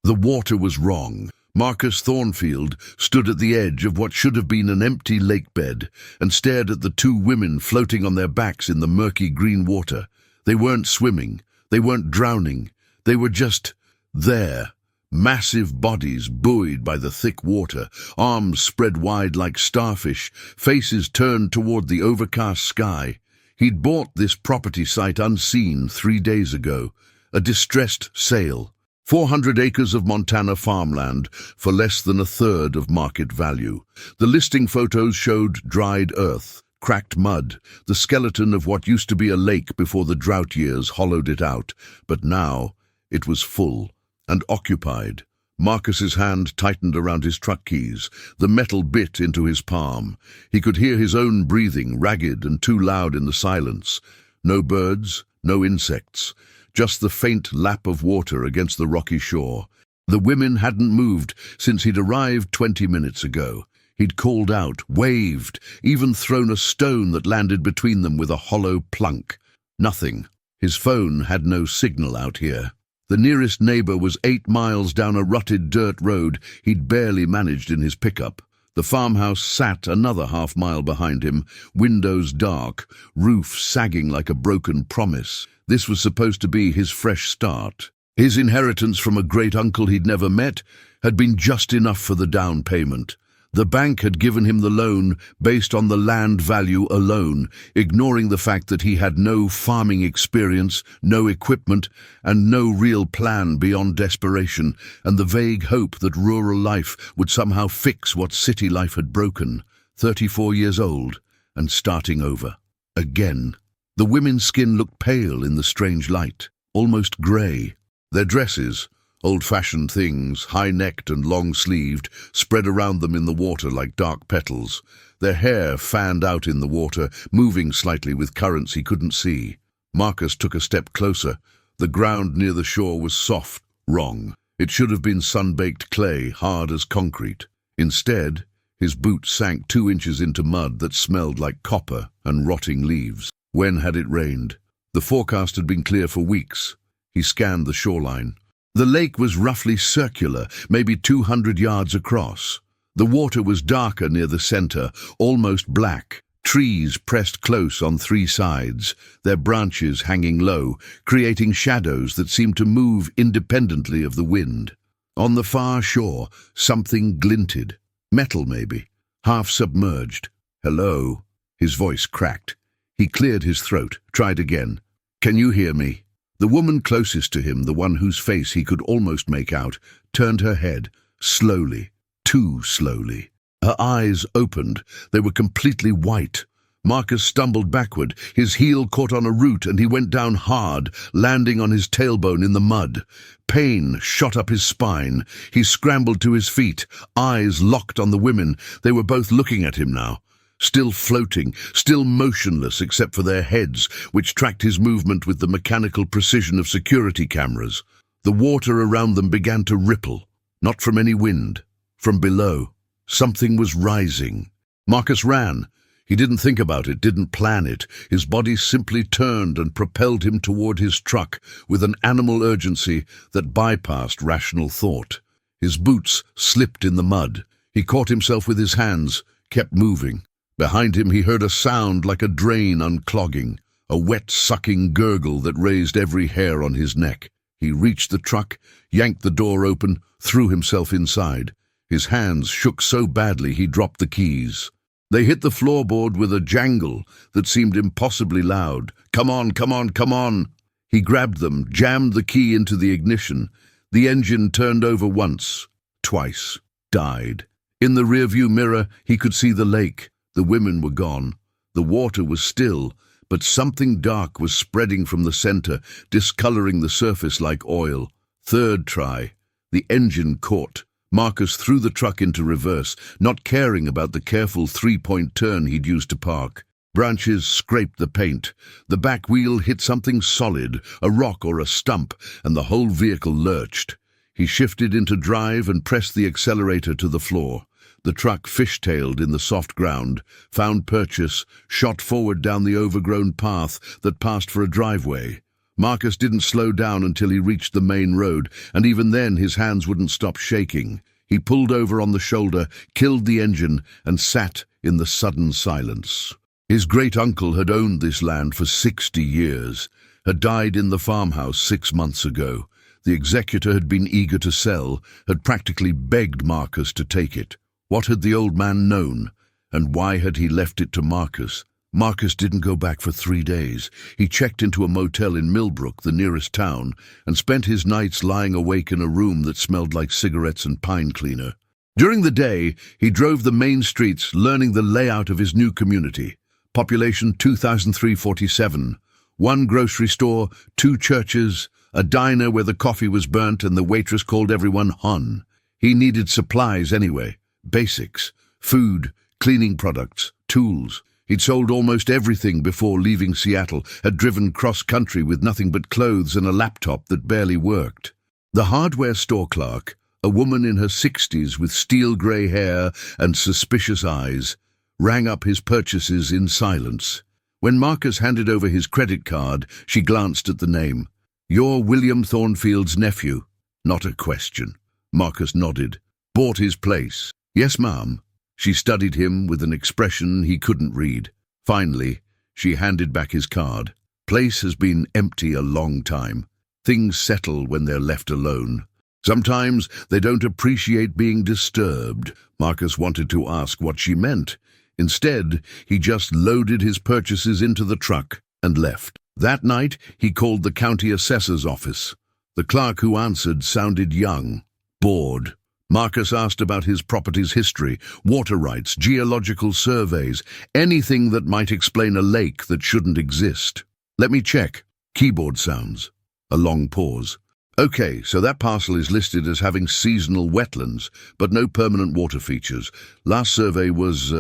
The water was wrong. Marcus Thornfield stood at the edge of what should have been an empty lake bed and stared at the two women floating on their backs in the murky green water. They weren't swimming. They weren't drowning. They were just there. Massive bodies buoyed by the thick water, arms spread wide like starfish, faces turned toward the overcast sky. He'd bought this property site unseen 3 days ago, a distressed sale. 400 acres of Montana farmland for less than a third of market value. The listing photos showed dried earth, cracked mud, the skeleton of what used to be a lake before the drought years hollowed it out. But now it was full and occupied. Marcus's hand tightened around his truck keys. The metal bit into his palm. He could hear his own breathing, ragged and too loud in the silence. No birds, no insects. Just the faint lap of water against the rocky shore. The women hadn't moved since he'd arrived 20 minutes ago. He'd called out, waved, even thrown a stone that landed between them with a hollow plunk. Nothing. His phone had no signal out here. The nearest neighbor was 8 miles down a rutted dirt road he'd barely managed in his pickup. The farmhouse sat another half-mile behind him, windows dark, roof sagging like a broken promise. This was supposed to be his fresh start. His inheritance from a great-uncle he'd never met had been just enough for the down payment. The bank had given him the loan based on the land value alone, ignoring the fact that he had no farming experience, no equipment, and no real plan beyond desperation, and the vague hope that rural life would somehow fix what city life had broken. 34 years old, and starting over. Again. The women's skin looked pale in the strange light, almost grey. Their dresses, old-fashioned things, high-necked and long-sleeved, spread around them in the water like dark petals. Their hair fanned out in the water, moving slightly with currents he couldn't see. Marcus took a step closer. The ground near the shore was soft, wrong. It should have been sun-baked clay, hard as concrete. Instead, his boot sank 2 inches into mud that smelled like copper and rotting leaves. When had it rained? The forecast had been clear for weeks. He scanned the shoreline. The lake was roughly circular, maybe 200 yards across. The water was darker near the center, almost black. Trees pressed close on 3 sides, their branches hanging low, creating shadows that seemed to move independently of the wind. On the far shore, something glinted. Metal, maybe. Half submerged. Hello? His voice cracked. He cleared his throat, tried again. Can you hear me? The woman closest to him, the one whose face he could almost make out, turned her head, slowly, too slowly. Her eyes opened. They were completely white. Marcus stumbled backward. His heel caught on a root and he went down hard, landing on his tailbone in the mud. Pain shot up his spine. He scrambled to his feet, eyes locked on the women. They were both looking at him now. Still floating, still motionless except for their heads, which tracked his movement with the mechanical precision of security cameras. The water around them began to ripple, not from any wind, from below. Something was rising. Marcus ran. He didn't think about it, didn't plan it. His body simply turned and propelled him toward his truck with an animal urgency that bypassed rational thought. His boots slipped in the mud. He caught himself with his hands, kept moving. Behind him he heard a sound like a drain unclogging, a wet, sucking gurgle that raised every hair on his neck. He reached the truck, yanked the door open, threw himself inside. His hands shook so badly he dropped the keys. They hit the floorboard with a jangle that seemed impossibly loud. Come on, come on, come on! He grabbed them, jammed the key into the ignition. The engine turned over once, twice, died. In the rearview mirror he could see the lake. The women were gone. The water was still, but something dark was spreading from the center, discoloring the surface like oil. Third try. The engine caught. Marcus threw the truck into reverse, not caring about the careful 3-point turn he'd used to park. Branches scraped the paint. The back wheel hit something solid, a rock or a stump, and the whole vehicle lurched. He shifted into drive and pressed the accelerator to the floor. The truck fishtailed in the soft ground, found purchase, shot forward down the overgrown path that passed for a driveway. Marcus didn't slow down until he reached the main road, and even then his hands wouldn't stop shaking. He pulled over on the shoulder, killed the engine, and sat in the sudden silence. His great-uncle had owned this land for 60 years, had died in the farmhouse 6 months ago. The executor had been eager to sell, had practically begged Marcus to take it. What had the old man known, and why had he left it to Marcus? Marcus didn't go back for 3 days. He checked into a motel in Millbrook, the nearest town, and spent his nights lying awake in a room that smelled like cigarettes and pine cleaner. During the day, he drove the main streets, learning the layout of his new community. Population 2,347. 1 grocery store, 2 churches, a diner where the coffee was burnt and the waitress called everyone hon. He needed supplies anyway. Basics. Food, cleaning products, tools. He'd sold almost everything before leaving Seattle, had driven cross-country with nothing but clothes and a laptop that barely worked. The hardware store clerk, a woman in her 60s with steel-grey hair and suspicious eyes, rang up his purchases in silence. When Marcus handed over his credit card, she glanced at the name. "You're William Thornfield's nephew." Not a question. Marcus nodded. "Bought his place." "Yes, ma'am." She studied him with an expression he couldn't read. Finally, she handed back his card. "Place has been empty a long time. Things settle when they're left alone. Sometimes they don't appreciate being disturbed." Marcus wanted to ask what she meant. Instead, he just loaded his purchases into the truck and left. That night, he called the county assessor's office. The clerk who answered sounded young, bored. Marcus asked about his property's history, water rights, geological surveys, anything that might explain a lake that shouldn't exist. "Let me check." Keyboard sounds. A long pause. "Okay, so that parcel is listed as having seasonal wetlands, but no permanent water features. Last survey was,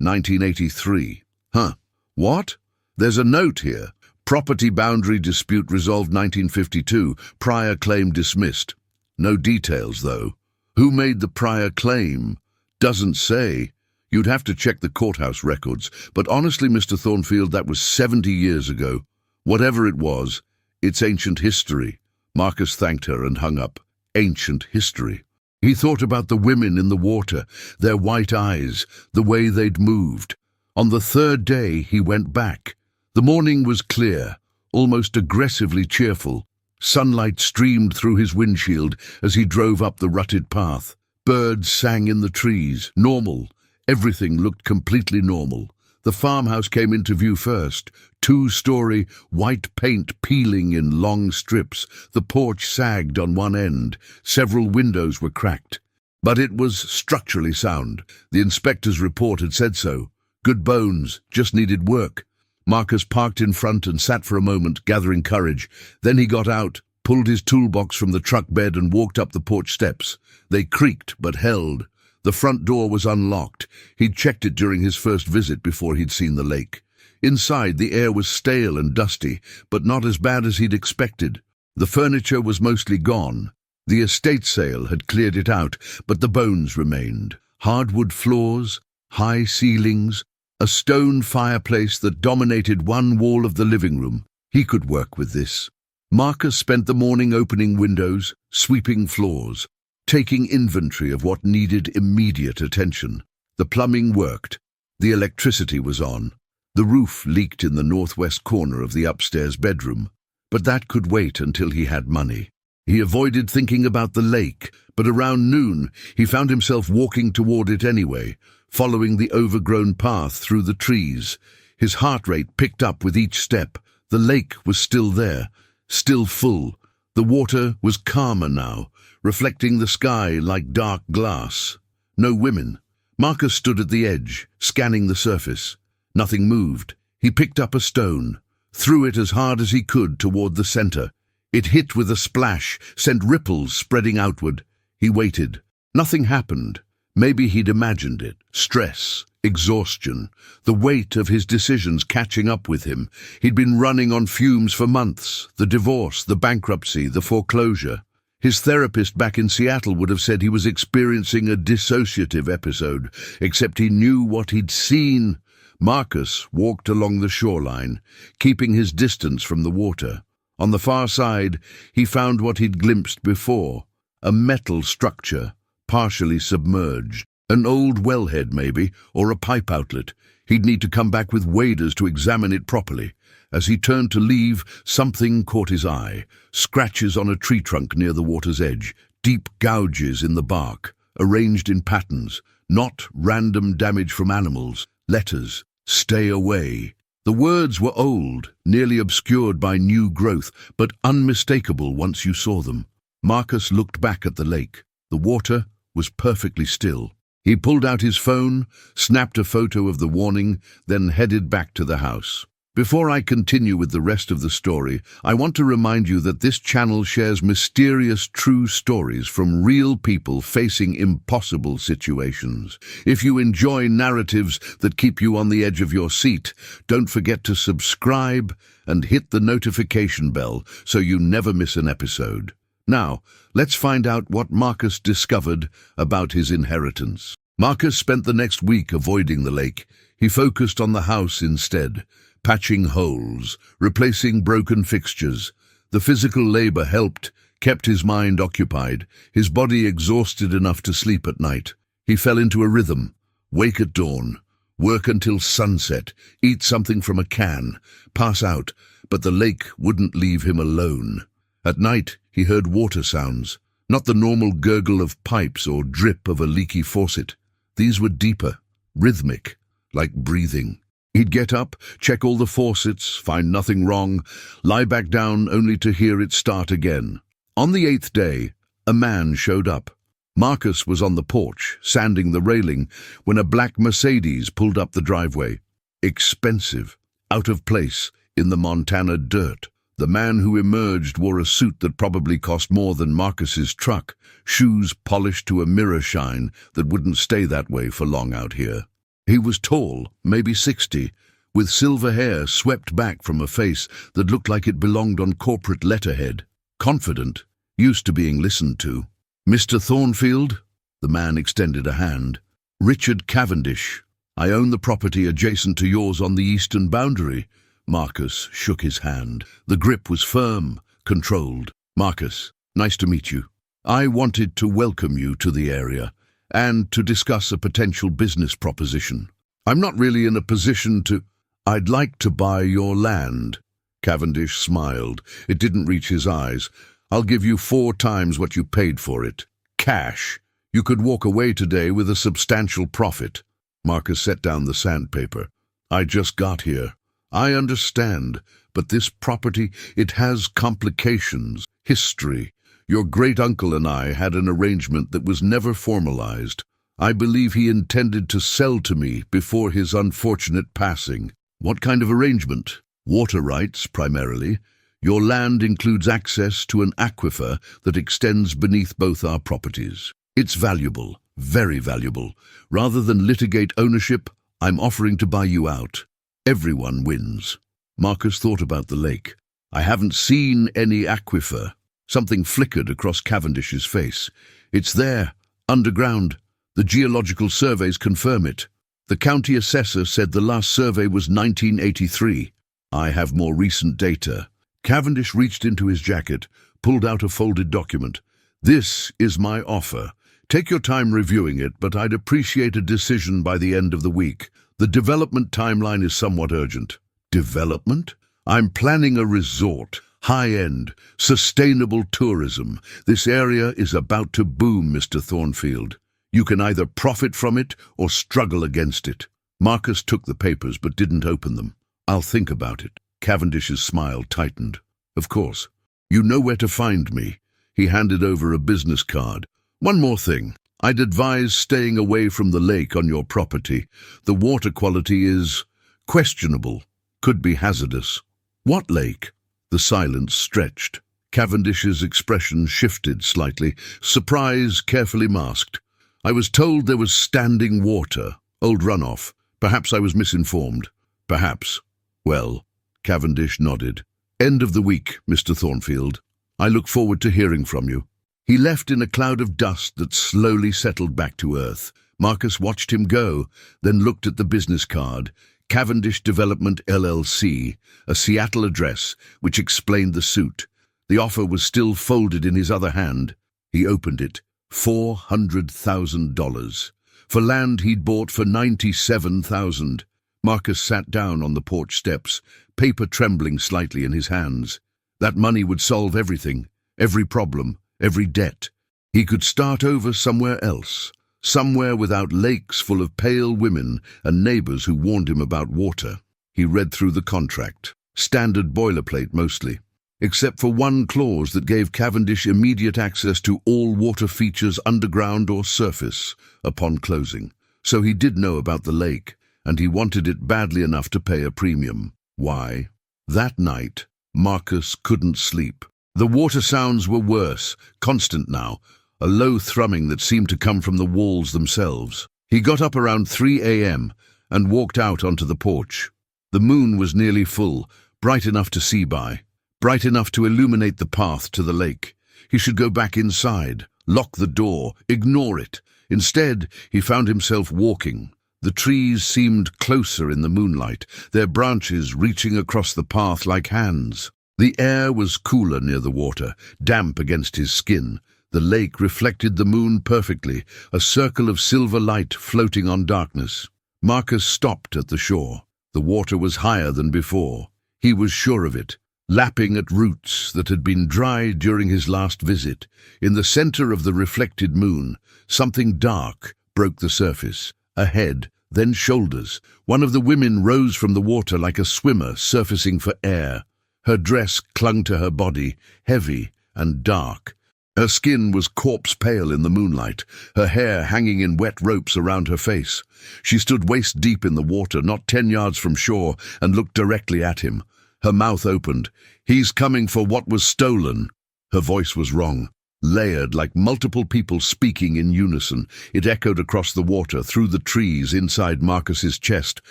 1983. Huh. What? There's a note here. Property boundary dispute resolved 1952. Prior claim dismissed. No details, though. Who made the prior claim? Doesn't say. You'd have to check the courthouse records, but honestly, Mr. Thornfield, that was 70 years ago. Whatever it was, it's ancient history." Marcus thanked her and hung up. Ancient history. He thought about the women in the water, their white eyes, the way they'd moved. On the 3rd day, he went back. The morning was clear, almost aggressively cheerful. Sunlight streamed through his windshield as he drove up the rutted path. Birds sang in the trees. Normal. Everything looked completely normal. The farmhouse came into view first. 2-story, white paint peeling in long strips. The porch sagged on one end. Several windows were cracked. But it was structurally sound. The inspector's report had said so. Good bones, just needed work. Marcus parked in front and sat for a moment, gathering courage. Then he got out, pulled his toolbox from the truck bed and walked up the porch steps. They creaked but held. The front door was unlocked. He'd checked it during his first visit before he'd seen the lake. Inside, the air was stale and dusty, but not as bad as he'd expected. The furniture was mostly gone. The estate sale had cleared it out, but the bones remained. Hardwood floors, high ceilings, a stone fireplace that dominated one wall of the living room. He could work with this. Marcus spent the morning opening windows, sweeping floors, taking inventory of what needed immediate attention. The plumbing worked. The electricity was on. The roof leaked in the northwest corner of the upstairs bedroom, but that could wait until he had money. He avoided thinking about the lake, but around noon he found himself walking toward it anyway, following the overgrown path through the trees. His heart rate picked up with each step. The lake was still there, still full. The water was calmer now, reflecting the sky like dark glass. No women. Marcus stood at the edge, scanning the surface. Nothing moved. He picked up a stone, threw it as hard as he could toward the center. It hit with a splash, sent ripples spreading outward. He waited. Nothing happened. Maybe he'd imagined it. Stress, exhaustion, the weight of his decisions catching up with him. He'd been running on fumes for months. The divorce, the bankruptcy, the foreclosure. His therapist back in Seattle would have said he was experiencing a dissociative episode, except he knew what he'd seen. Marcus walked along the shoreline, keeping his distance from the water. On the far side, he found what he'd glimpsed before, a metal structure, partially submerged. An old wellhead, maybe, or a pipe outlet. He'd need to come back with waders to examine it properly. As he turned to leave, something caught his eye. Scratches on a tree trunk near the water's edge, deep gouges in the bark, arranged in patterns, not random damage from animals. Letters, "Stay away." The words were old, nearly obscured by new growth, but unmistakable once you saw them. Marcus looked back at the lake. The water was perfectly still. He pulled out his phone, snapped a photo of the warning, then headed back to the house. Before I continue with the rest of the story, I want to remind you that this channel shares mysterious true stories from real people facing impossible situations. If you enjoy narratives that keep you on the edge of your seat, don't forget to subscribe and hit the notification bell so you never miss an episode. Now, let's find out what Marcus discovered about his inheritance. Marcus spent the next week avoiding the lake. He focused on the house instead, patching holes, replacing broken fixtures. The physical labor helped, kept his mind occupied, his body exhausted enough to sleep at night. He fell into a rhythm: wake at dawn, work until sunset, eat something from a can, pass out, but the lake wouldn't leave him alone. At night, he heard water sounds, not the normal gurgle of pipes or drip of a leaky faucet. These were deeper, rhythmic, like breathing. He'd get up, check all the faucets, find nothing wrong, lie back down only to hear it start again. On the 8th day, a man showed up. Marcus was on the porch, sanding the railing, when a black Mercedes pulled up the driveway. Expensive, out of place, in the Montana dirt. The man who emerged wore a suit that probably cost more than Marcus's truck, shoes polished to a mirror shine that wouldn't stay that way for long out here. He was tall, maybe 60, with silver hair swept back from a face that looked like it belonged on corporate letterhead. Confident, used to being listened to. "Mr. Thornfield?" The man extended a hand. "Richard Cavendish. I own the property adjacent to yours on the eastern boundary." Marcus shook his hand. The grip was firm, controlled. "Marcus, nice to meet you. I wanted to welcome you to the area and to discuss a potential business proposition. I'm not really in a position to... I'd like to buy your land." Cavendish smiled. It didn't reach his eyes. "I'll give you 4 times what you paid for it. Cash. You could walk away today with a substantial profit." Marcus set down the sandpaper. "I just got here. I understand, but this property, it has complications, history. Your great-uncle and I had an arrangement that was never formalized. I believe he intended to sell to me before his unfortunate passing." "What kind of arrangement?" "Water rights, primarily. Your land includes access to an aquifer that extends beneath both our properties. It's valuable, very valuable. Rather than litigate ownership, I'm offering to buy you out. Everyone wins." Marcus thought about the lake. "I haven't seen any aquifer." Something flickered across Cavendish's face. "It's there, underground. The geological surveys confirm it. The county assessor said the last survey was 1983. I have more recent data." Cavendish reached into his jacket, pulled out a folded document. "This is my offer. Take your time reviewing it, but I'd appreciate a decision by the end of the week. The development timeline is somewhat urgent." "Development? I'm planning a resort. High-end, sustainable tourism. This area is about to boom, Mr. Thornfield. You can either profit from it or struggle against it." Marcus took the papers but didn't open them. "I'll think about it." Cavendish's smile tightened. "Of course. You know where to find me." He handed over a business card. "One more thing. I'd advise staying away from the lake on your property. The water quality is questionable, could be hazardous." "What lake?" The silence stretched. Cavendish's expression shifted slightly, surprise carefully masked. "I was told there was standing water, old runoff. Perhaps I was misinformed." "Perhaps." "Well," Cavendish nodded. "End of the week, Mr. Thornfield. I look forward to hearing from you." He left in a cloud of dust that slowly settled back to earth. Marcus watched him go, then looked at the business card. Cavendish Development LLC, a Seattle address, which explained the suit. The offer was still folded in his other hand. He opened it. $400,000. For land he'd bought for $97,000. Marcus sat down on the porch steps, paper trembling slightly in his hands. That money would solve everything, every problem, every debt. He could start over somewhere else, somewhere without lakes full of pale women and neighbors who warned him about water. He read through the contract, standard boilerplate mostly, except for one clause that gave Cavendish immediate access to all water features underground or surface upon closing. So he did know about the lake, and he wanted it badly enough to pay a premium. Why? That night, Marcus couldn't sleep. The water sounds were worse, constant now, a low thrumming that seemed to come from the walls themselves. He got up around 3 a.m. and walked out onto the porch. The moon was nearly full, bright enough to see by, bright enough to illuminate the path to the lake. He should go back inside, lock the door, ignore it. Instead, he found himself walking. The trees seemed closer in the moonlight, their branches reaching across the path like hands. The air was cooler near the water, damp against his skin. The lake reflected the moon perfectly, a circle of silver light floating on darkness. Marcus stopped at the shore. The water was higher than before. He was sure of it, lapping at roots that had been dry during his last visit. In the center of the reflected moon, something dark broke the surface. A head, then shoulders. One of the women rose from the water like a swimmer surfacing for air. Her dress clung to her body, heavy and dark. Her skin was corpse-pale in the moonlight, her hair hanging in wet ropes around her face. She stood waist-deep in the water, not 10 yards from shore, and looked directly at him. Her mouth opened. "He's coming for what was stolen." Her voice was wrong, layered like multiple people speaking in unison. It echoed across the water, through the trees, inside Marcus's chest.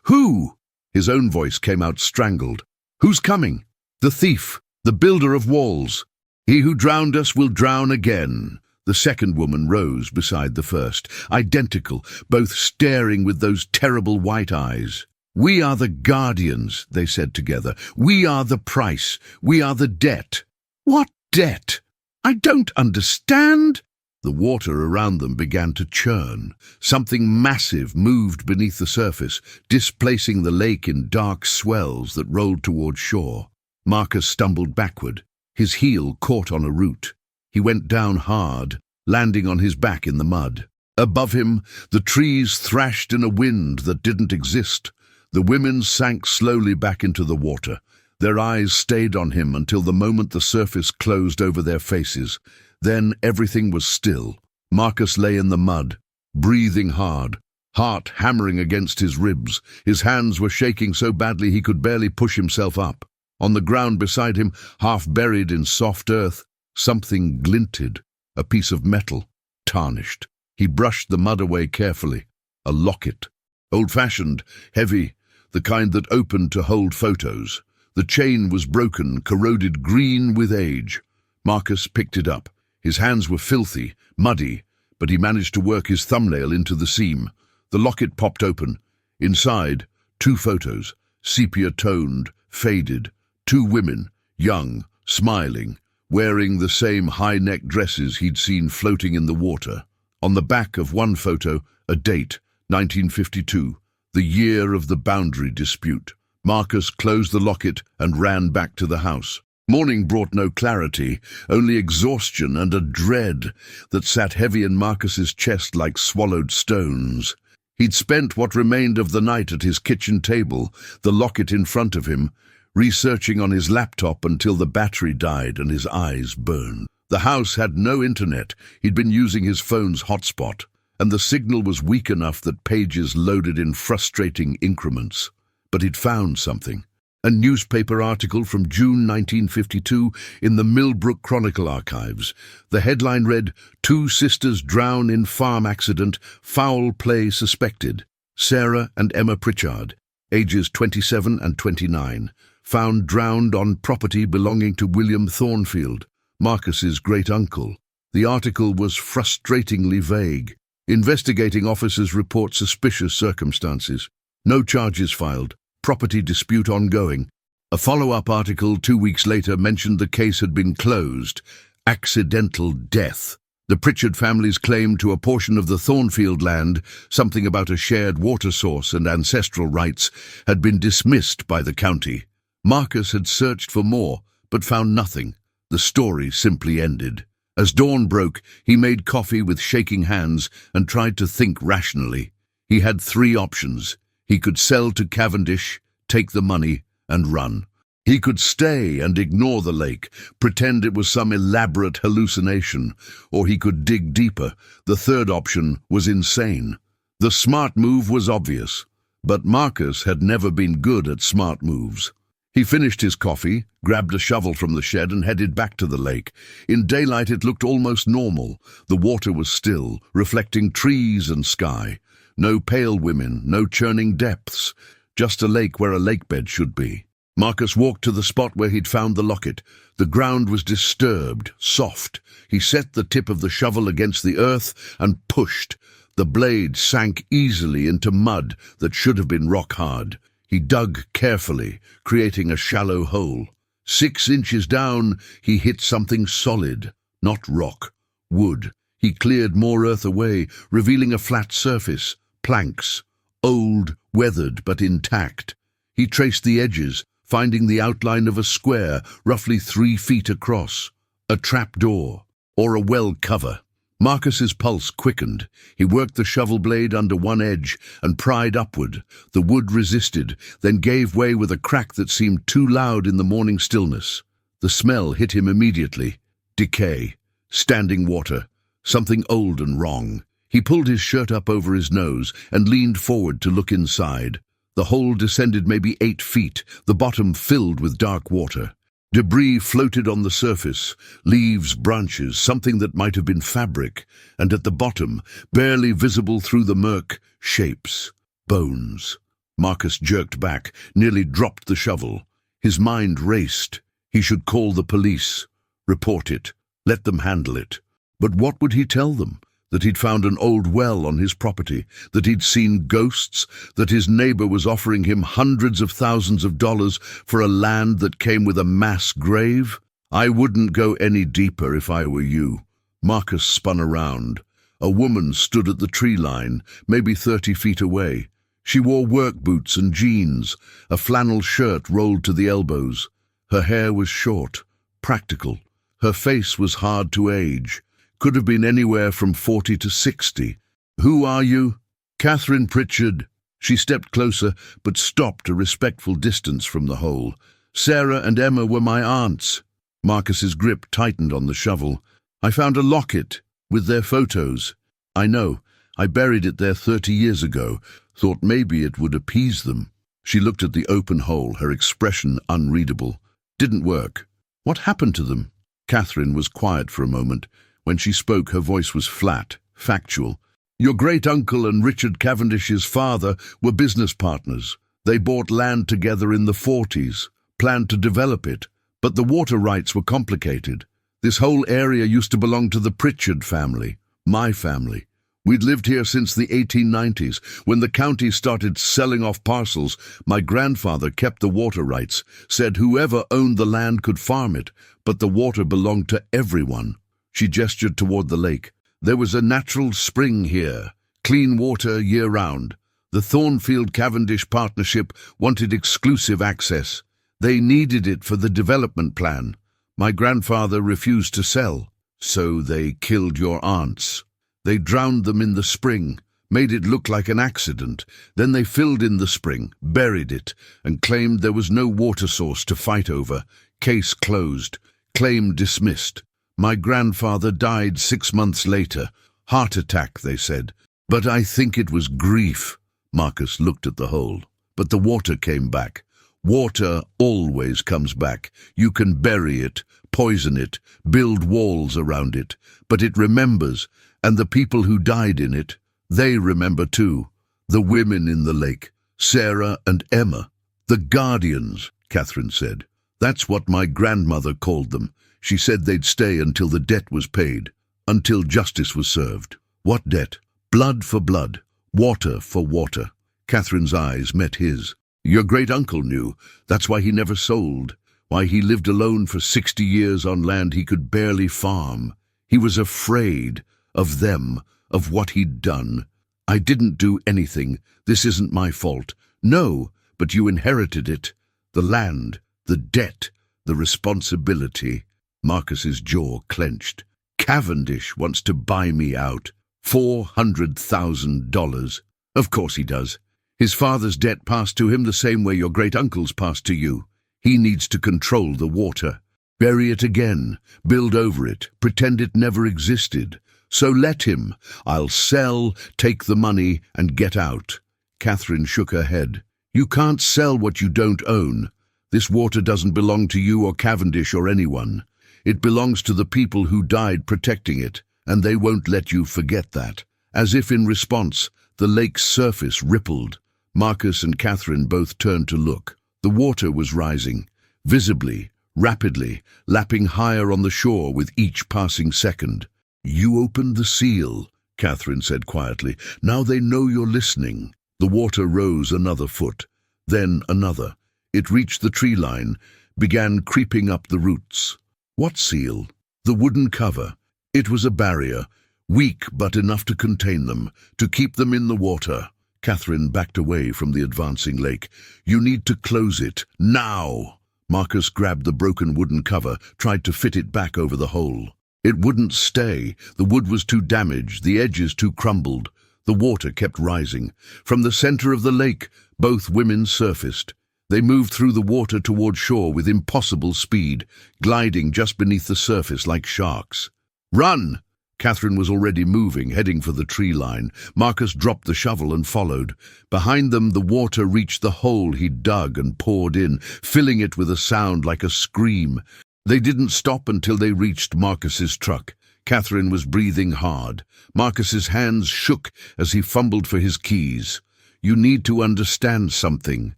"Who?" His own voice came out strangled. "Who's coming?" "The thief, the builder of walls. He who drowned us will drown again." The second woman rose beside the first, identical, both staring with those terrible white eyes. "We are the guardians," they said together. "We are the price. We are the debt." "What debt? I don't understand." The water around them began to churn. Something massive moved beneath the surface, displacing the lake in dark swells that rolled toward shore. Marcus stumbled backward. His heel caught on a root. He went down hard, landing on his back in the mud. Above him, the trees thrashed in a wind that didn't exist. The women sank slowly back into the water. Their eyes stayed on him until the moment the surface closed over their faces. Then everything was still. Marcus lay in the mud, breathing hard, heart hammering against his ribs. His hands were shaking so badly he could barely push himself up. On the ground beside him, half buried in soft earth, something glinted, a piece of metal, tarnished. He brushed the mud away carefully. A locket. Old-fashioned, heavy, the kind that opened to hold photos. The chain was broken, corroded green with age. Marcus picked it up. His hands were filthy, muddy, but he managed to work his thumbnail into the seam. The locket popped open. Inside, 2 photos, sepia-toned, faded. 2 women, young, smiling, wearing the same high-neck dresses he'd seen floating in the water. On the back of one photo, a date, 1952, the year of the boundary dispute. Marcus closed the locket and ran back to the house. Morning brought no clarity, only exhaustion and a dread that sat heavy in Marcus's chest like swallowed stones. He'd spent what remained of the night at his kitchen table, the locket in front of him, researching on his laptop until the battery died and his eyes burned. The house had no internet. He'd been using his phone's hotspot, and the signal was weak enough that pages loaded in frustrating increments. But he'd found something. A newspaper article from June 1952 in the Millbrook Chronicle archives. The headline read, "2 sisters drown in farm accident, foul play suspected. Sarah and Emma Pritchard, ages 27 and 29. Found drowned on property belonging to William Thornfield, Marcus's great-uncle." The article was frustratingly vague. Investigating officers report suspicious circumstances. No charges filed. Property dispute ongoing. A follow-up article 2 weeks later mentioned the case had been closed. Accidental death. The Pritchard family's claim to a portion of the Thornfield land, something about a shared water source and ancestral rights, had been dismissed by the county. Marcus had searched for more, but found nothing. The story simply ended. As dawn broke, he made coffee with shaking hands and tried to think rationally. He had 3 options. He could sell to Cavendish, take the money, and run. He could stay and ignore the lake, pretend it was some elaborate hallucination, or he could dig deeper. The third option was insane. The smart move was obvious, but Marcus had never been good at smart moves. He finished his coffee, grabbed a shovel from the shed and headed back to the lake. In daylight it looked almost normal. The water was still, reflecting trees and sky. No pale women, no churning depths, just a lake where a lakebed should be. Marcus walked to the spot where he'd found the locket. The ground was disturbed, soft. He set the tip of the shovel against the earth and pushed. The blade sank easily into mud that should have been rock-hard. He dug carefully, creating a shallow hole. 6 inches down, he hit something solid, not rock, wood. He cleared more earth away, revealing a flat surface, planks, old, weathered but intact. He traced the edges, finding the outline of a square roughly 3 feet across, a trapdoor, or a well cover. Marcus's pulse quickened. He worked the shovel blade under one edge and pried upward. The wood resisted, then gave way with a crack that seemed too loud in the morning stillness. The smell hit him immediately. Decay, standing water, something old and wrong. He pulled his shirt up over his nose and leaned forward to look inside. The hole descended maybe 8 feet, the bottom filled with dark water. Debris floated on the surface, leaves, branches, something that might have been fabric, and at the bottom, barely visible through the murk, shapes, bones. Marcus jerked back, nearly dropped the shovel. His mind raced. He should call the police, report it, let them handle it. But what would he tell them? That he'd found an old well on his property, that he'd seen ghosts, that his neighbor was offering him hundreds of thousands of dollars for a land that came with a mass grave? I wouldn't go any deeper if I were you. Marcus spun around. A woman stood at the tree line, maybe 30 feet away. She wore work boots and jeans, a flannel shirt rolled to the elbows. Her hair was short, practical. Her face was hard to age. Could have been anywhere from 40 to 60. Who are you? Catherine Pritchard. She stepped closer, but stopped a respectful distance from the hole. Sarah and Emma were my aunts. Marcus's grip tightened on the shovel. I found a locket with their photos. I know. I buried it there 30 years ago. Thought maybe it would appease them. She looked at the open hole, her expression unreadable. Didn't work. What happened to them? Catherine was quiet for a moment. When she spoke, her voice was flat, factual. Your great-uncle and Richard Cavendish's father were business partners. They bought land together in the 40s, planned to develop it, but the water rights were complicated. This whole area used to belong to the Pritchard family, my family. We'd lived here since the 1890s. When the county started selling off parcels, my grandfather kept the water rights, said whoever owned the land could farm it, but the water belonged to everyone. She gestured toward the lake. There was a natural spring here, clean water year-round. The Thornfield Cavendish partnership wanted exclusive access. They needed it for the development plan. My grandfather refused to sell, so they killed your aunts. They drowned them in the spring, made it look like an accident. Then they filled in the spring, buried it, and claimed there was no water source to fight over. Case closed. Claim dismissed. My grandfather died 6 months later. Heart attack, they said. But I think it was grief. Marcus looked at the hole. But the water came back. Water always comes back. You can bury it, poison it, build walls around it. But it remembers, and the people who died in it, they remember too. The women in the lake, Sarah and Emma. The guardians, Catherine said. That's what my grandmother called them. She said they'd stay until the debt was paid, until justice was served. What debt? Blood for blood, water for water. Catherine's eyes met his. Your great-uncle knew. That's why he never sold. Why he lived alone for 60 years on land he could barely farm. He was afraid of them, of what he'd done. I didn't do anything. This isn't my fault. No, but you inherited it. The land, the debt, the responsibility. Marcus's jaw clenched. Cavendish wants to buy me out. $400,000. Of course he does. His father's debt passed to him the same way your great-uncle's passed to you. He needs to control the water. Bury it again. Build over it. Pretend it never existed. So let him. I'll sell, take the money, and get out. Catherine shook her head. You can't sell what you don't own. This water doesn't belong to you or Cavendish or anyone. It belongs to the people who died protecting it, and they won't let you forget that. As if in response, the lake's surface rippled. Marcus and Catherine both turned to look. The water was rising, visibly, rapidly, lapping higher on the shore with each passing second. You opened the seal, Catherine said quietly. Now they know you're listening. The water rose another foot, then another. It reached the tree line, began creeping up the roots. What seal? The wooden cover. It was a barrier, weak but enough to contain them, to keep them in the water. Catherine backed away from the advancing lake. You need to close it, now! Marcus grabbed the broken wooden cover, tried to fit it back over the hole. It wouldn't stay. The wood was too damaged, the edges too crumbled. The water kept rising. From the center of the lake, both women surfaced. They moved through the water toward shore with impossible speed, gliding just beneath the surface like sharks. Run! Catherine was already moving, heading for the tree line. Marcus dropped the shovel and followed. Behind them, the water reached the hole he'd dug and poured in, filling it with a sound like a scream. They didn't stop until they reached Marcus's truck. Catherine was breathing hard. Marcus's hands shook as he fumbled for his keys. You need to understand something,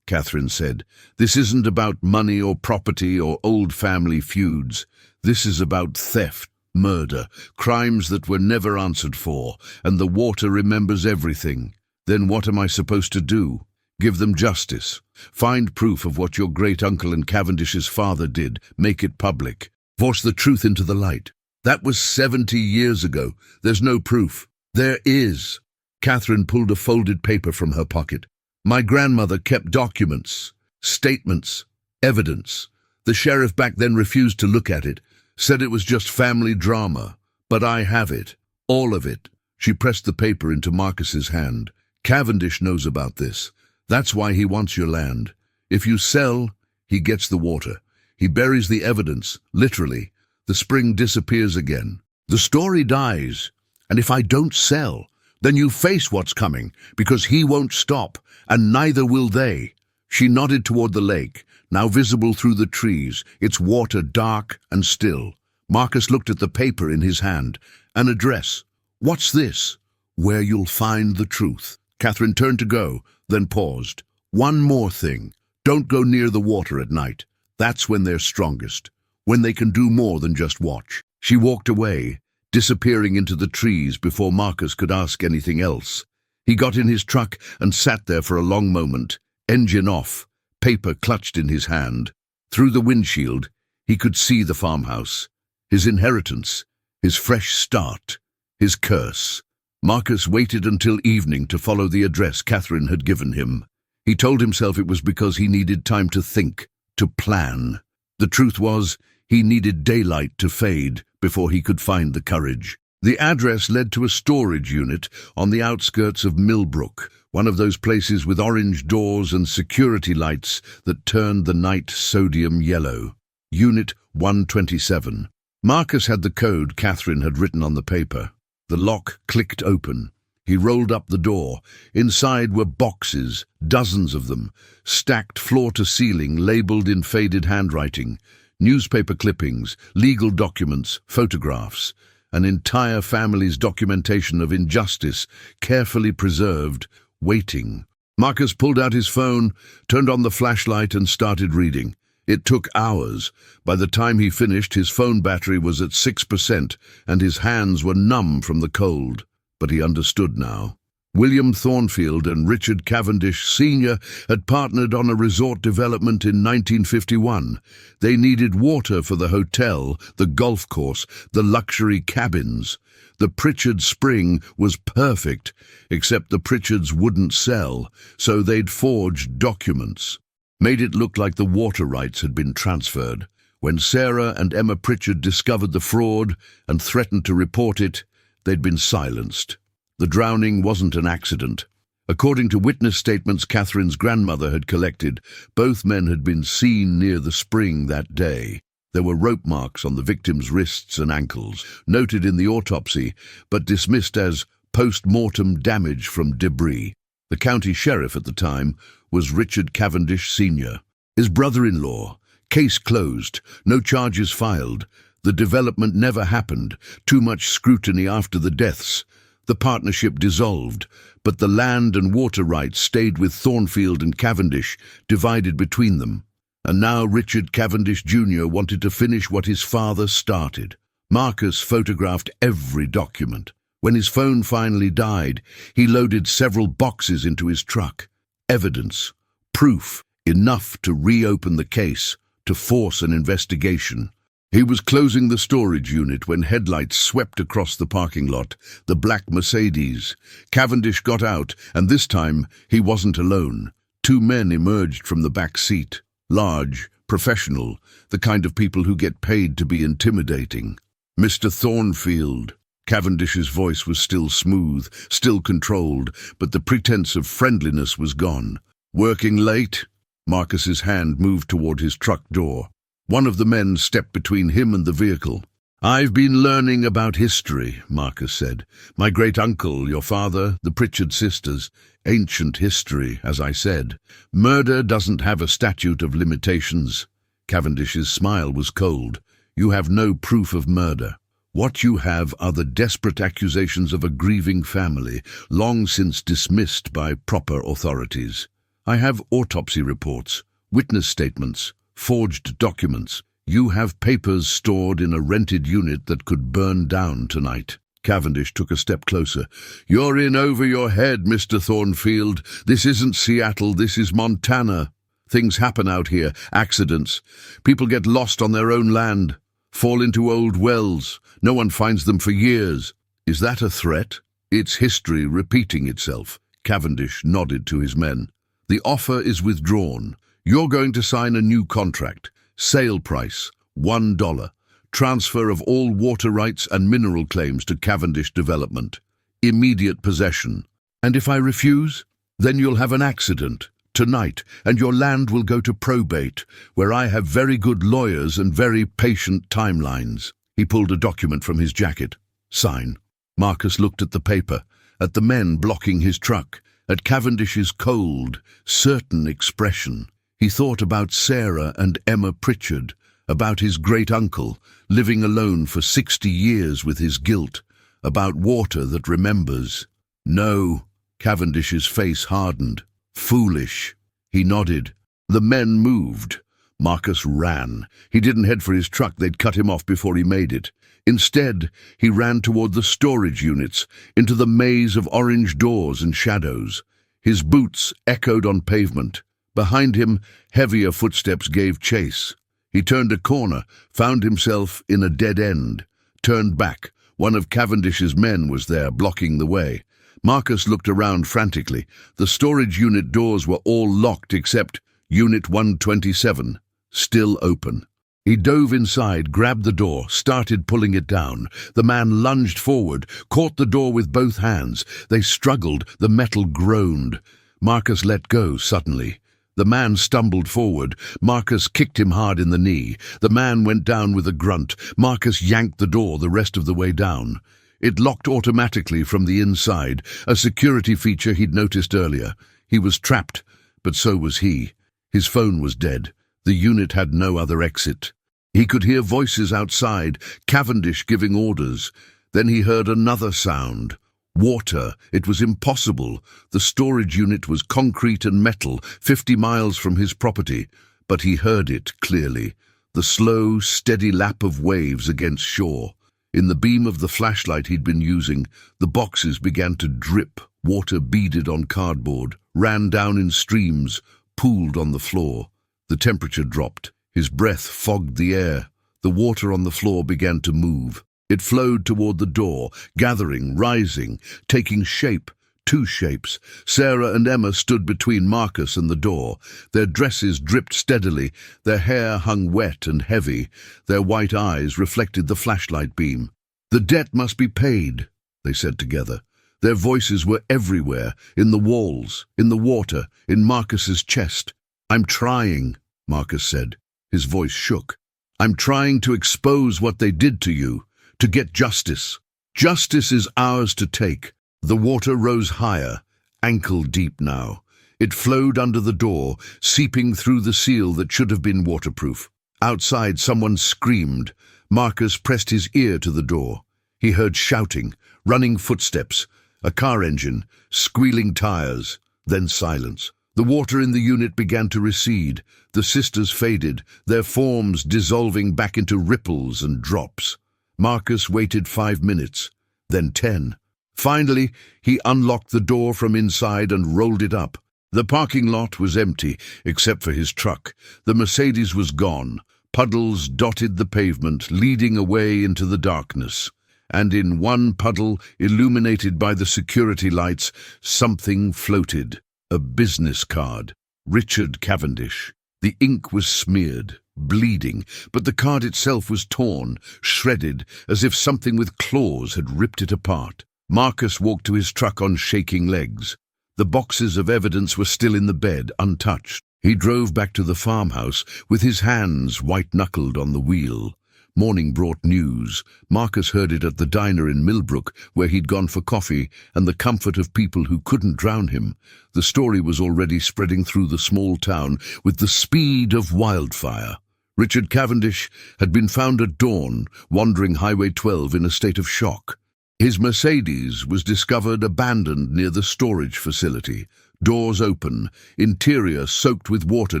Catherine said. This isn't about money or property or old family feuds. This is about theft. Murder, crimes that were never answered for, and the water remembers everything. Then what am I supposed to do? Give them justice. Find proof of what your great-uncle and Cavendish's father did. Make it public. Force the truth into the light. That was 70 years ago. There's no proof. There is. Catherine pulled a folded paper from her pocket. My grandmother kept documents, statements, evidence. The sheriff back then refused to look at it. Said it was just family drama, but I have it, all of it. She pressed the paper into Marcus's hand. Cavendish knows about this. That's why he wants your land. If you sell, he gets the water. He buries the evidence, literally. The spring disappears again. The story dies. And if I don't sell, then you face what's coming, because he won't stop, and neither will they. She nodded toward the lake, now visible through the trees, its water dark and still. Marcus looked at the paper in his hand. An address. What's this? Where you'll find the truth. Catherine turned to go, then paused. One more thing. Don't go near the water at night. That's when they're strongest. When they can do more than just watch. She walked away, disappearing into the trees before Marcus could ask anything else. He got in his truck and sat there for a long moment, engine off, paper clutched in his hand. Through the windshield, he could see the farmhouse, his inheritance, his fresh start, his curse. Marcus waited until evening to follow the address Catherine had given him. He told himself it was because he needed time to think, to plan. The truth was, he needed daylight to fade before he could find the courage. The address led to a storage unit on the outskirts of Millbrook, one of those places with orange doors and security lights that turned the night sodium yellow. Unit 127. Marcus had the code Catherine had written on the paper. The lock clicked open. He rolled up the door. Inside were boxes, dozens of them, stacked floor to ceiling, labeled in faded handwriting. Newspaper clippings, legal documents, photographs. An entire family's documentation of injustice, carefully preserved, waiting. Marcus pulled out his phone, turned on the flashlight and started reading. It took hours. By the time he finished, his phone battery was at 6% and his hands were numb from the cold. But he understood now. William Thornfield and Richard Cavendish Sr. had partnered on a resort development in 1951. They needed water for the hotel, the golf course, the luxury cabins. The Pritchard Spring was perfect, except the Pritchards wouldn't sell, so they'd forged documents. Made it look like the water rights had been transferred. When Sarah and Emma Pritchard discovered the fraud and threatened to report it, they'd been silenced. The drowning wasn't an accident. According to witness statements Catherine's grandmother had collected, both men had been seen near the spring that day. There were rope marks on the victim's wrists and ankles, noted in the autopsy, but dismissed as post-mortem damage from debris. The county sheriff at the time was Richard Cavendish Sr. His brother-in-law. Case closed. No charges filed. The development never happened. Too much scrutiny after the deaths. The partnership dissolved, but the land and water rights stayed with Thornfield and Cavendish, divided between them. And now Richard Cavendish Jr. wanted to finish what his father started. Marcus photographed every document. When his phone finally died, he loaded several boxes into his truck. Evidence, proof, enough to reopen the case, to force an investigation. He was closing the storage unit when headlights swept across the parking lot, the black Mercedes. Cavendish got out, and this time he wasn't alone. Two men emerged from the back seat. Large, professional, the kind of people who get paid to be intimidating. Mr. Thornfield. Cavendish's voice was still smooth, still controlled, but the pretense of friendliness was gone. Working late? Marcus's hand moved toward his truck door. One of the men stepped between him and the vehicle. "I've been learning about history," Marcus said. "My great-uncle, your father, the Pritchard sisters. Ancient history, as I said. Murder doesn't have a statute of limitations." Cavendish's smile was cold. "You have no proof of murder. What you have are the desperate accusations of a grieving family, long since dismissed by proper authorities. I have autopsy reports, witness statements, forged documents. You have papers stored in a rented unit that could burn down tonight." Cavendish took a step closer. "You're in over your head, Mr. Thornfield. This isn't Seattle, this is Montana. Things happen out here, accidents. People get lost on their own land, fall into old wells. No one finds them for years. Is that a threat?" "It's history repeating itself." Cavendish nodded to his men. "The offer is withdrawn. You're going to sign a new contract. Sale price, $1. Transfer of all water rights and mineral claims to Cavendish Development. Immediate possession. And if I refuse, then you'll have an accident tonight, and your land will go to probate, where I have very good lawyers and very patient timelines." He pulled a document from his jacket. "Sign." Marcus looked at the paper, at the men blocking his truck, at Cavendish's cold, certain expression. He thought about Sarah and Emma Pritchard, about his great-uncle, living alone for 60 years with his guilt, about water that remembers. "No." Cavendish's face hardened. "Foolish." He nodded. The men moved. Marcus ran. He didn't head for his truck. They'd cut him off before he made it. Instead, he ran toward the storage units, into the maze of orange doors and shadows. His boots echoed on pavement. Behind him, heavier footsteps gave chase. He turned a corner, found himself in a dead end. Turned back. One of Cavendish's men was there, blocking the way. Marcus looked around frantically. The storage unit doors were all locked except Unit 127, still open. He dove inside, grabbed the door, started pulling it down. The man lunged forward, caught the door with both hands. They struggled, the metal groaned. Marcus let go suddenly. The man stumbled forward. Marcus kicked him hard in the knee. The man went down with a grunt. Marcus yanked the door the rest of the way down. It locked automatically from the inside, a security feature he'd noticed earlier. He was trapped, but so was he. His phone was dead. The unit had no other exit. He could hear voices outside, Cavendish giving orders. Then he heard another sound. Water. It was impossible. The storage unit was concrete and metal, 50 miles from his property. But he heard it clearly. The slow, steady lap of waves against shore. In the beam of the flashlight he'd been using, the boxes began to drip Water beaded on cardboard, ran down in streams, pooled on the floor. The temperature dropped. His breath fogged the air. The water on the floor began to move. It flowed toward the door, gathering, rising, taking shape. Two shapes. Sarah and Emma stood between Marcus and the door. Their dresses dripped steadily. Their hair hung wet and heavy. Their white eyes reflected the flashlight beam. "The debt must be paid," they said together. Their voices were everywhere, in the walls, in the water, in Marcus's chest. "I'm trying," Marcus said. His voice shook. "I'm trying to expose what they did to you, to get justice. Justice is ours to take." The water rose higher, ankle deep now. It flowed under the door, seeping through the seal that should have been waterproof. Outside, someone screamed. Marcus pressed his ear to the door. He heard shouting, running footsteps, a car engine, squealing tires, then silence. The water in the unit began to recede. The sisters faded, their forms dissolving back into ripples and drops. Marcus waited 5 minutes, then 10. Finally, he unlocked the door from inside and rolled it up. The parking lot was empty, except for his truck. The Mercedes was gone. Puddles dotted the pavement, leading away into the darkness. And in one puddle, illuminated by the security lights, something floated. A business card. Richard Cavendish. The ink was smeared, bleeding, but the card itself was torn, shredded, as if something with claws had ripped it apart. Marcus walked to his truck on shaking legs. The boxes of evidence were still in the bed, untouched. He drove back to the farmhouse, with his hands white-knuckled on the wheel. Morning brought news. Marcus heard it at the diner in Millbrook, where he'd gone for coffee, and the comfort of people who couldn't drown him. The story was already spreading through the small town with the speed of wildfire. Richard Cavendish had been found at dawn, wandering Highway 12 in a state of shock. His Mercedes was discovered abandoned near the storage facility, doors open, interior soaked with water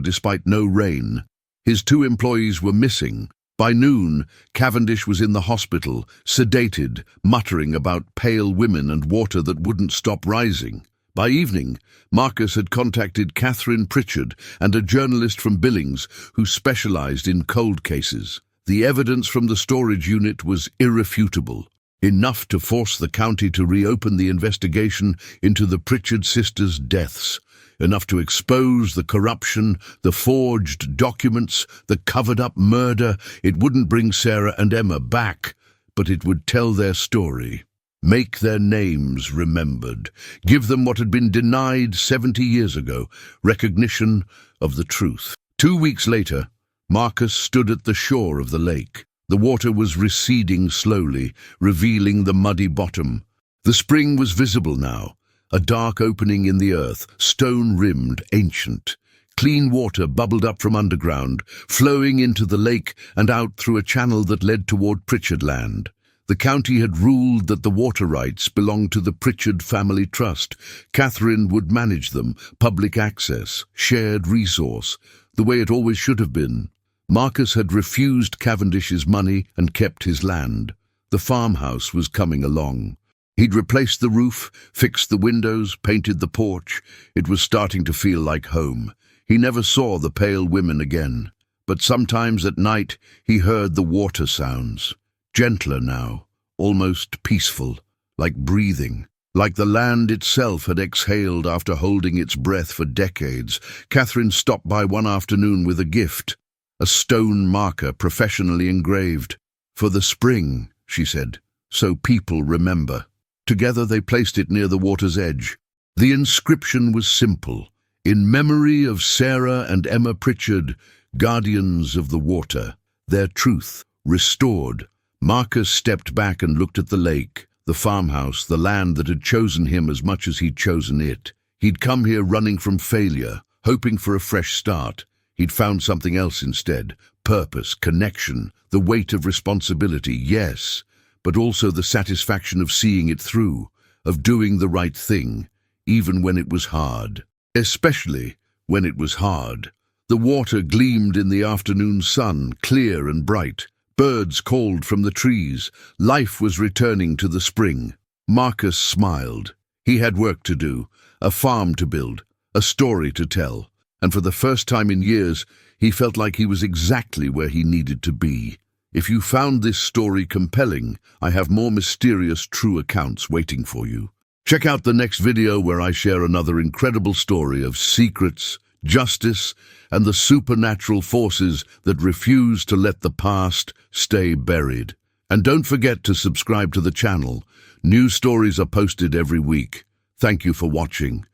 despite no rain. His 2 employees were missing. By noon, Cavendish was in the hospital, sedated, muttering about pale women and water that wouldn't stop rising. By evening, Marcus had contacted Catherine Pritchard and a journalist from Billings who specialized in cold cases. The evidence from the storage unit was irrefutable, enough to force the county to reopen the investigation into the Pritchard sisters' deaths, enough to expose the corruption, the forged documents, the covered-up murder. It wouldn't bring Sarah and Emma back, but it would tell their story, make their names remembered, give them what had been denied 70 years ago, recognition of the truth. 2 weeks later, Marcus stood at the shore of the lake. The water was receding slowly, revealing the muddy bottom. The spring was visible now, a dark opening in the earth, stone-rimmed, ancient. Clean water bubbled up from underground, flowing into the lake and out through a channel that led toward Pritchard Land. The county had ruled that the water rights belonged to the Pritchard Family Trust. Catherine would manage them, public access, shared resource, the way it always should have been. Marcus had refused Cavendish's money and kept his land. The farmhouse was coming along. He'd replaced the roof, fixed the windows, painted the porch. It was starting to feel like home. He never saw the pale women again, but sometimes at night he heard the water sounds. Gentler now, almost peaceful, like breathing, like the land itself had exhaled after holding its breath for decades. Catherine stopped by one afternoon with a gift, a stone marker professionally engraved. "For the spring," she said, "so people remember." Together they placed it near the water's edge. The inscription was simple: "In memory of Sarah and Emma Pritchard, guardians of the water, their truth restored." Marcus stepped back and looked at the lake, the farmhouse, the land that had chosen him as much as he'd chosen it. He'd come here running from failure, hoping for a fresh start. He'd found something else instead: purpose, connection, the weight of responsibility, yes, but also the satisfaction of seeing it through, of doing the right thing, even when it was hard. Especially when it was hard. The water gleamed in the afternoon sun, clear and bright. Birds called from the trees. Life was returning to the spring. Marcus smiled. He had work to do, a farm to build, a story to tell, and for the first time in years, he felt like he was exactly where he needed to be. If you found this story compelling, I have more mysterious true accounts waiting for you. Check out the next video where I share another incredible story of secrets, justice, and the supernatural forces that refuse to let the past stay buried. And don't forget to subscribe to the channel. New stories are posted every week. Thank you for watching.